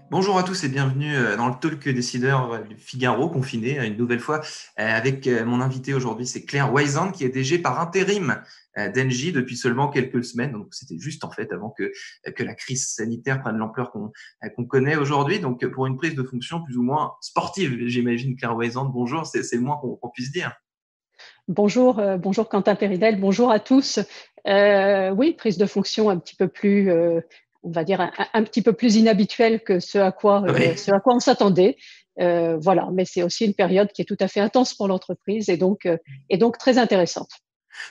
Bonjour à tous et bienvenue dans le Talk Décideur du Figaro, confiné une nouvelle fois avec mon invité aujourd'hui, c'est Claire Wysand qui est DG par intérim d'Engie depuis seulement quelques semaines. Donc c'était juste en fait avant que la crise sanitaire prenne l'ampleur qu'on connaît aujourd'hui. Donc pour une prise de fonction plus ou moins sportive, j'imagine, Claire Wysand, bonjour, c'est le moins qu'on puisse dire. Bonjour, bonjour Quentin Péridel, bonjour à tous. Oui, prise de fonction un petit peu plus, on va dire un petit peu plus inhabituelle que Oui. ce à quoi on s'attendait. Voilà, mais c'est aussi une période qui est tout à fait intense pour l'entreprise et donc très intéressante.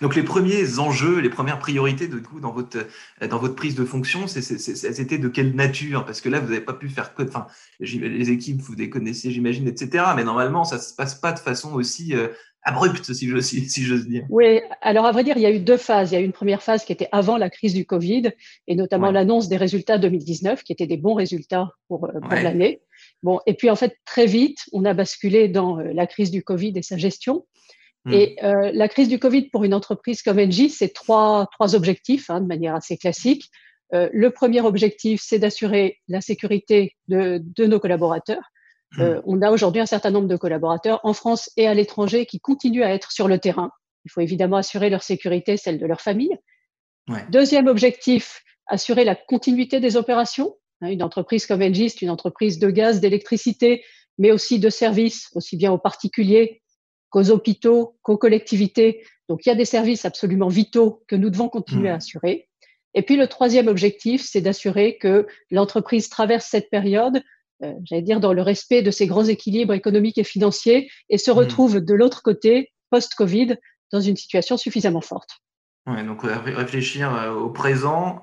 Donc les premiers enjeux, les premières priorités de coup dans votre prise de fonction, elles étaient de quelle nature? Parce que là, vous n'avez pas pu faire que, enfin, les équipes, vous les connaissez, j'imagine, etc. Mais normalement, ça se passe pas de façon aussi abrupte, si j'ose dire. Oui, alors à vrai dire, il y a eu deux phases. Il y a eu une première phase qui était avant la crise du Covid et notamment Ouais, l'annonce des résultats 2019, qui étaient des bons résultats pour ouais. l'année. Bon, et puis en fait, très vite, on a basculé dans la crise du Covid et sa gestion. Et Hmm. la crise du Covid pour une entreprise comme Engie, c'est trois objectifs de manière assez classique. Le premier objectif, c'est d'assurer la sécurité de nos collaborateurs. Hmm. On a aujourd'hui un certain nombre de collaborateurs en France et à l'étranger qui continuent à être sur le terrain. Il faut évidemment assurer leur sécurité, celle de leur famille. Ouais. Deuxième objectif, assurer la continuité des opérations. Une entreprise comme Engie, c'est une entreprise de gaz, d'électricité, mais aussi de services, aussi bien aux particuliers qu'aux hôpitaux, qu'aux collectivités. Donc, il y a des services absolument vitaux que nous devons continuer à Hmm. assurer. Et puis, le troisième objectif, c'est d'assurer que l'entreprise traverse cette période, j'allais dire, dans le respect de ses grands équilibres économiques et financiers et se Hmm. retrouve de l'autre côté, post-Covid, dans une situation suffisamment forte. Ouais, donc réfléchir au présent,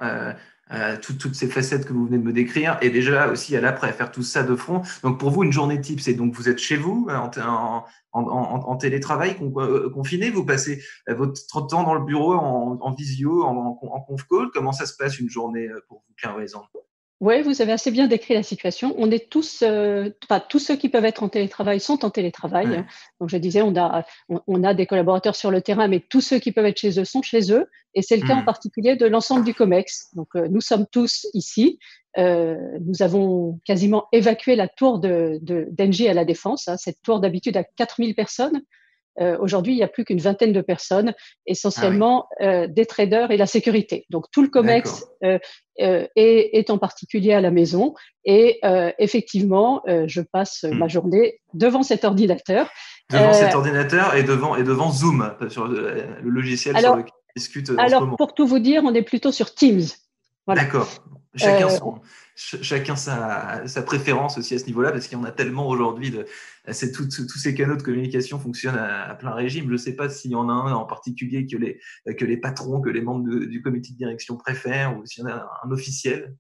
toutes ces facettes que vous venez de me décrire, et déjà aussi à l'après, faire tout ça de front. Donc pour vous, une journée type, c'est donc vous êtes chez vous en télétravail confiné, vous passez votre temps dans le bureau en visio, en conf call. Comment ça se passe une journée pour vous, Claire Waysan? Oui, vous avez assez bien décrit la situation. On est tous, enfin, tous ceux qui peuvent être en télétravail sont en télétravail. Ouais. Donc, je disais, on a des collaborateurs sur le terrain, mais tous ceux qui peuvent être chez eux sont chez eux. Et c'est le cas en Hmm. particulier de l'ensemble du COMEX. Donc, nous sommes tous ici. Nous avons quasiment évacué la tour d'Engie à la Défense. Cette tour d'habitude à 4000 personnes. Aujourd'hui, il n'y a plus qu'une vingtaine de personnes, Ah oui, essentiellement des traders et la sécurité. Donc tout le COMEX d'accord. est en particulier à la maison et effectivement, je passe ma Hmm. journée devant cet ordinateur. Devant Euh, cet ordinateur et devant Zoom, sur le logiciel sur alors, lequel on discute en ce alors, moment. pour tout vous dire, on est plutôt sur Teams. Voilà. D'accord. Chacun Euh, chacun sa préférence aussi à ce niveau-là, parce qu'il y en a tellement aujourd'hui tous ces canaux de communication fonctionnent à plein régime. Je ne sais pas s'il y en a un en particulier que les patrons, que les membres du comité de direction préfèrent, ou s'il y en a un officiel.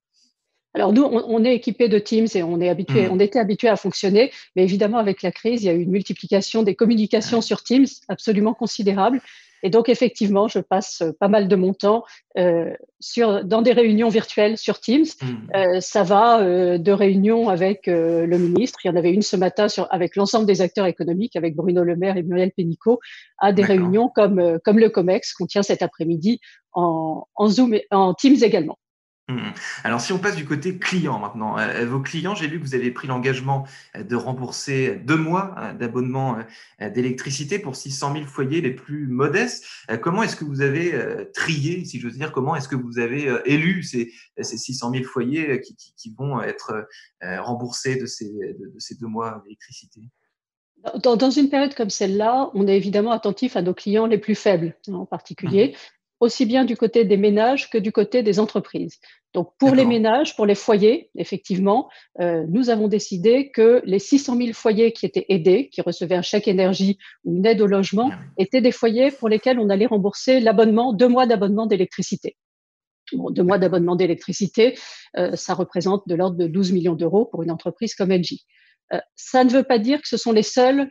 alors nous, on est équipé de Teams et on Hmm. était habitué à fonctionner, mais évidemment avec la crise, il y a eu une multiplication des communications Ouais. sur Teams absolument considérable. Et donc effectivement, je passe pas mal de mon temps dans des réunions virtuelles sur Teams. Hmm. Ça va de réunions avec le ministre. Il y en avait une ce matin avec l'ensemble des acteurs économiques, avec Bruno Le Maire et Muriel Pénicaud, à des D'accord. réunions comme le COMEX qu'on tient cet après-midi en Zoom et en Teams également. Mhm. Alors, si on passe du côté client maintenant, vos clients, j'ai lu que vous avez pris l'engagement de rembourser 2 mois d'abonnement d'électricité pour 600 000 foyers les plus modestes. Comment est-ce que vous avez trié, si j'ose dire, comment est-ce que vous avez élu ces 600 000 foyers qui vont être remboursés de ces 2 mois d'électricité? Dans une période comme celle-là, on est évidemment attentif à nos clients les plus faibles, en Mhm. particulier, aussi bien du côté des ménages que du côté des entreprises. Donc, pour les D'accord. ménages, pour les foyers, effectivement, nous avons décidé que les 600 000 foyers qui étaient aidés, qui recevaient un chèque énergie ou une aide au logement, Ah oui. étaient des foyers pour lesquels on allait rembourser l'abonnement, 2 mois d'abonnement d'électricité. Bon, 2 mois D'accord. d'abonnement d'électricité, ça représente de l'ordre de 12 millions d'euros pour une entreprise comme Engie. Ça ne veut pas dire que ce sont les seuls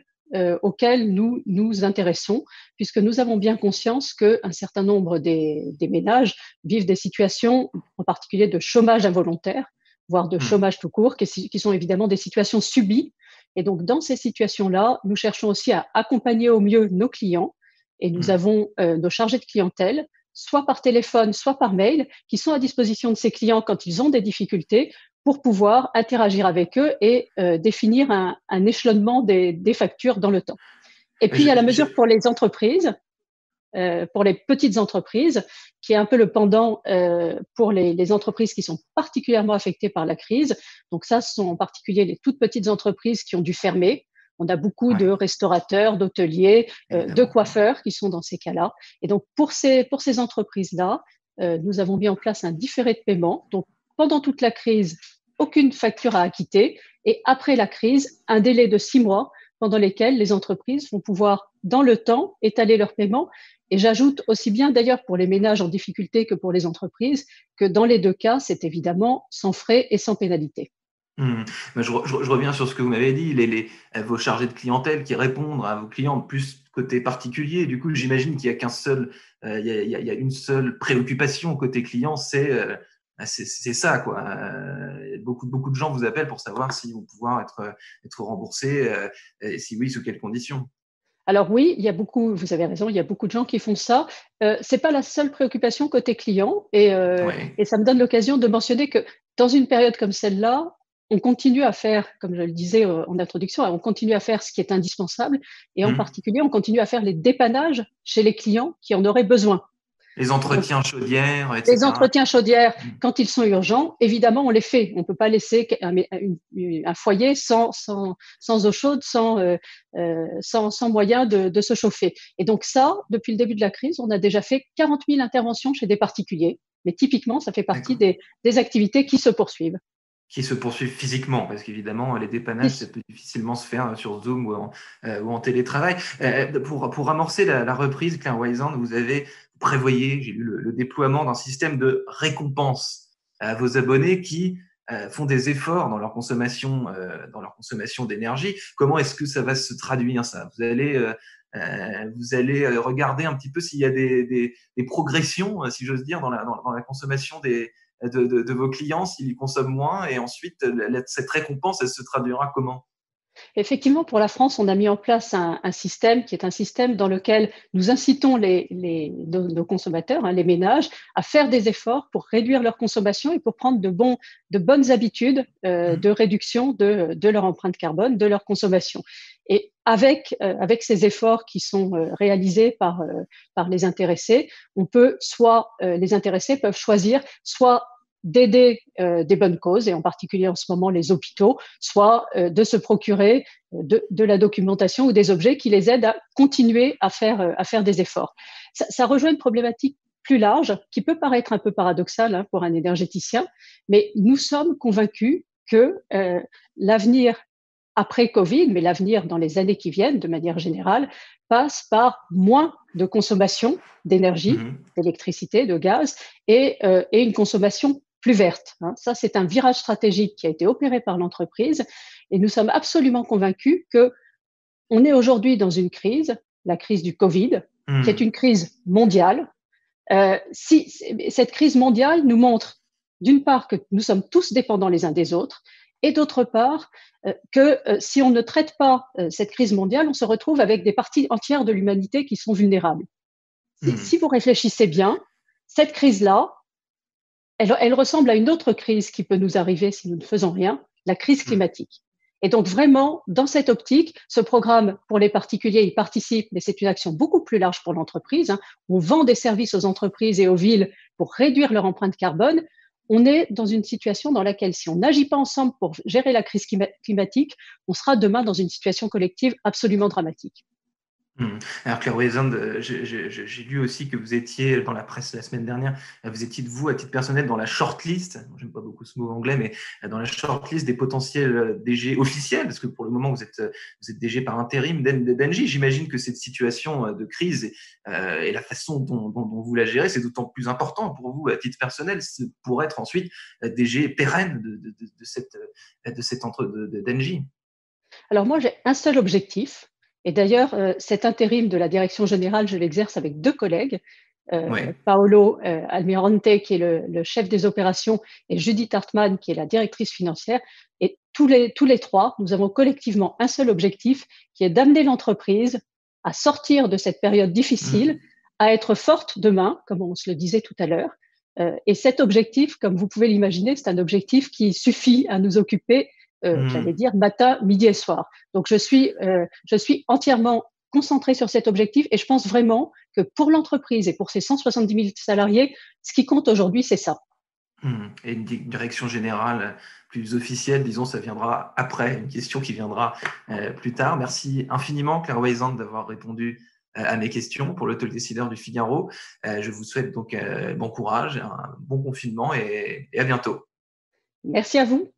auxquels nous nous intéressons, puisque nous avons bien conscience qu'un certain nombre des ménages vivent des situations, en particulier de chômage involontaire, voire de Mhm. chômage tout court, qui sont évidemment des situations subies. Et donc, dans ces situations-là, nous cherchons aussi à accompagner au mieux nos clients Et nous avons nos chargés de clientèle, soit par téléphone, soit par mail, qui sont à disposition de ces clients quand ils ont des difficultés pour pouvoir interagir avec eux et définir un échelonnement des factures dans le temps. Et puis, il y a la mesure pour les entreprises, pour les petites entreprises, qui est un peu le pendant pour les entreprises qui sont particulièrement affectées par la crise. Donc ça, ce sont en particulier les toutes petites entreprises qui ont dû fermer. On a beaucoup de restaurateurs, d'hôteliers, de coiffeurs qui sont dans ces cas-là. Et donc, pour ces entreprises-là, nous avons mis en place un différé de paiement. Donc, pendant toute la crise, aucune facture à acquitter. Et après la crise, un délai de 6 mois pendant lesquels les entreprises vont pouvoir, dans le temps, étaler leurs paiements. Et j'ajoute aussi bien d'ailleurs pour les ménages en difficulté que pour les entreprises, que dans les deux cas, c'est évidemment sans frais et sans pénalité. Je reviens sur ce que vous m'avez dit, vos chargés de clientèle qui répondent à vos clients plus côté particulier. Du coup, j'imagine qu'il y a qu'un seul, il y a une seule préoccupation côté client, c'est ça, quoi. Beaucoup de gens vous appellent pour savoir s'ils vont pouvoir être remboursés, et si oui, sous quelles conditions. Alors oui, il y a beaucoup, vous avez raison, il y a beaucoup de gens qui font ça. C'est pas la seule préoccupation côté client, et ça me donne l'occasion de mentionner que dans une période comme celle-là, on continue à faire, comme je le disais en introduction, on continue à faire ce qui est indispensable, et en particulier, on continue à faire les dépannages chez les clients qui en auraient besoin. Les entretiens chaudières, etc. Les entretiens chaudières, quand ils sont urgents, évidemment, on les fait. On ne peut pas laisser un foyer sans eau chaude, sans moyen de se chauffer. Et donc ça, depuis le début de la crise, on a déjà fait 40 000 interventions chez des particuliers. Mais typiquement, ça fait partie des activités qui se poursuivent. Qui se poursuivent physiquement, parce qu'évidemment, les dépannages, ça peut difficilement se faire sur Zoom ou en télétravail. Pour amorcer la reprise, Claire Wysand, vous prévoyez, j'ai lu le déploiement d'un système de récompense à vos abonnés qui font des efforts dans leur consommation d'énergie. Comment est-ce que ça va se traduire, ça? Vous allez regarder un petit peu s'il y a des progressions, si j'ose dire, dans la consommation de vos clients s'ils consomment moins, et ensuite cette récompense, elle se traduira comment? Effectivement, pour la France, on a mis en place un système qui est un système dans lequel nous incitons nos consommateurs, les ménages, à faire des efforts pour réduire leur consommation et pour prendre de bonnes habitudes de réduction de leur empreinte carbone, de leur consommation. Et avec ces efforts qui sont réalisés par les intéressés, les intéressés peuvent choisir soit d'aider des bonnes causes, et en particulier en ce moment les hôpitaux, soit de se procurer de la documentation ou des objets qui les aident à continuer à faire des efforts. Ça rejoint une problématique plus large qui peut paraître un peu paradoxale pour un énergéticien, mais nous sommes convaincus que l'avenir après Covid, mais l'avenir dans les années qui viennent, de manière générale, passe par moins de consommation d'énergie, d'électricité, de gaz, et une consommation plus verte. Ça, c'est un virage stratégique qui a été opéré par l'entreprise, et nous sommes absolument convaincus que on est aujourd'hui dans une crise, la crise du Covid, qui est une crise mondiale. Cette crise mondiale nous montre, d'une part, que nous sommes tous dépendants les uns des autres, et d'autre part, que si on ne traite pas cette crise mondiale, on se retrouve avec des parties entières de l'humanité qui sont vulnérables. Si vous réfléchissez bien, cette crise-là, elle ressemble à une autre crise qui peut nous arriver si nous ne faisons rien, la crise climatique. Et donc vraiment, dans cette optique, ce programme pour les particuliers, il participe, mais c'est une action beaucoup plus large pour l'entreprise. On vend des services aux entreprises et aux villes pour réduire leur empreinte carbone. On est dans une situation dans laquelle, si on n'agit pas ensemble pour gérer la crise climatique, on sera demain dans une situation collective absolument dramatique. Alors Claire Wysand, j'ai lu aussi que vous étiez dans la presse la semaine dernière, vous étiez vous à titre personnel dans la shortlist, j'aime pas beaucoup ce mot anglais, mais dans la shortlist des potentiels DG officiels, parce que pour le moment vous êtes DG par intérim d'Engie. J'imagine que cette situation de crise et la façon dont vous la gérez, c'est d'autant plus important pour vous à titre personnel pour être ensuite DG pérenne d'Engie. Alors moi j'ai un seul objectif. Et d'ailleurs, cet intérim de la direction générale, je l'exerce avec 2 collègues, Paolo Almirante, qui est le chef des opérations, et Judith Hartmann, qui est la directrice financière. Et tous les 3, nous avons collectivement un seul objectif, qui est d'amener l'entreprise à sortir de cette période difficile, à être forte demain, comme on se le disait tout à l'heure. Et cet objectif, comme vous pouvez l'imaginer, c'est un objectif qui suffit à nous occuper, j'allais dire, matin, midi et soir. Donc, je suis entièrement concentrée sur cet objectif et je pense vraiment que pour l'entreprise et pour ses 170 000 salariés, ce qui compte aujourd'hui, c'est ça. Et une direction générale plus officielle, disons, ça viendra après, une question qui viendra plus tard. Merci infiniment, Claire Weisand, d'avoir répondu à mes questions pour le Talk Décideur du Figaro. Je vous souhaite donc bon courage, un bon confinement et à bientôt. Merci à vous.